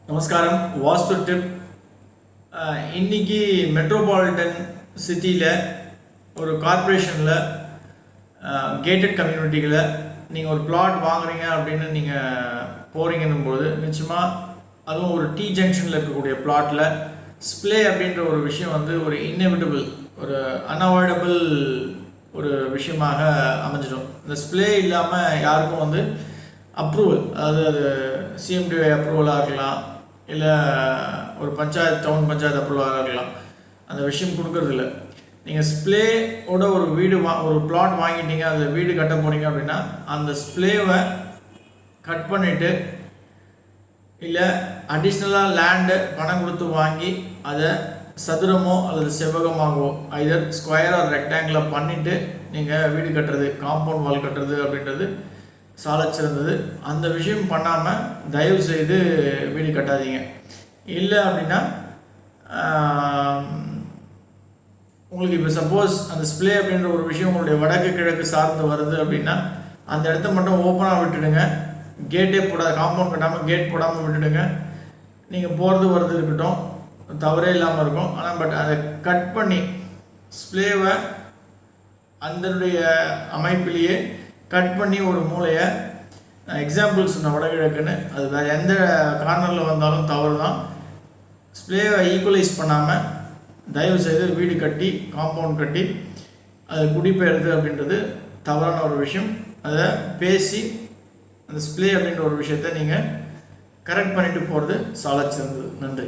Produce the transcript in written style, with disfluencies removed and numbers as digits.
நமஸ்காரம். வாஸ்து டிப். இன்றைக்கி மெட்ரோபாலிட்டன் சிட்டியில் ஒரு கார்ப்பரேஷனில் கேட்டட் கம்யூனிட்டிகளை நீங்கள் ஒரு பிளாட் வாங்குறீங்க அப்படின்னு நீங்கள் போகிறீங்கன்னும் போது நிச்சயமாக அதுவும் ஒரு டி ஜங்ஷனில் இருக்கக்கூடிய பிளாட்டில் ஸ்ப்ளே அப்படின்ற ஒரு விஷயம் வந்து ஒரு இன்னெவிட்டபிள், ஒரு அன்அவாய்டபிள் ஒரு விஷயமாக அமைஞ்சிடும். இந்த ஸ்ப்ளே இல்லாமல் யாருக்கும் வந்து அப்ரூவல், அதாவது அது சிஎம்டிஐ அப்ரூவலாக இருக்கலாம், இல்லை ஒரு டவுன் பஞ்சாயத்து அப்ரூவலாக இருக்கலாம், அந்த விஷயம் கொடுக்கறதில்ல. நீங்கள் ஸ்ப்ளேவோட ஒரு வீடு ஒரு பிளாட் வாங்கிட்டீங்க, அதில் வீடு கட்ட போகிறீங்க அப்படின்னா அந்த ஸ்ப்ளேவை கட் பண்ணிவிட்டு இல்லை அடிஷ்னலாக லேண்டு பணம் கொடுத்து வாங்கி அதை சதுரமோ அல்லது செவ்வகமாகவோ ஐதர் ஸ்கொயர் ஆர் ரெக்டாங்கிளாக பண்ணிவிட்டு நீங்கள் வீடு கட்டுறது, காம்பவுண்ட் வால் கட்டுறது அப்படின்றது சாலச்சிறந்தது. அந்த விஷயம் பண்ணாமல் தயவு செய்து வீடு கட்டாதீங்க. இல்லை அப்படின்னா உங்களுக்கு இப்போ சப்போஸ் அந்த ஸ்ப்ளே அப்படின்ற ஒரு விஷயம் உங்களுடைய வடக்கு கிழக்கு சார்ந்து வருது அப்படின்னா அந்த இடத்த மட்டும் ஓப்பனாக விட்டுடுங்க. கேட்டே போடாத, காம்பவுண்ட் கட்டாமல் கேட் போடாமல் விட்டுடுங்க. நீங்கள் போகிறது வருது இருக்கட்டும், தவறே இல்லாமல் இருக்கும். ஆனால் பட் அதை கட் பண்ணி ஸ்ப்ளேவை அதனுடைய அமைப்பிலேயே கட் பண்ணி ஒரு மூலையை, எக்ஸாம்பிள் சொன்ன வடகிழக்குன்னு, அது வேறு எந்த கார்னரில் வந்தாலும் தவறு தான். ஸ்ப்ளேவை ஈக்குவலைஸ் பண்ணாமல் தயவுசெய்து வீடு கட்டி காம்பவுண்ட் கட்டி அது குடிபெயர்து அப்படின்றது தவறான ஒரு விஷயம். அதை பேசி அந்த ஸ்ப்ளே அப்படின்ற ஒரு விஷயத்தை நீங்கள் கரெக்ட் பண்ணிட்டு போகிறது சாலச்சிறந்தது. நன்றி.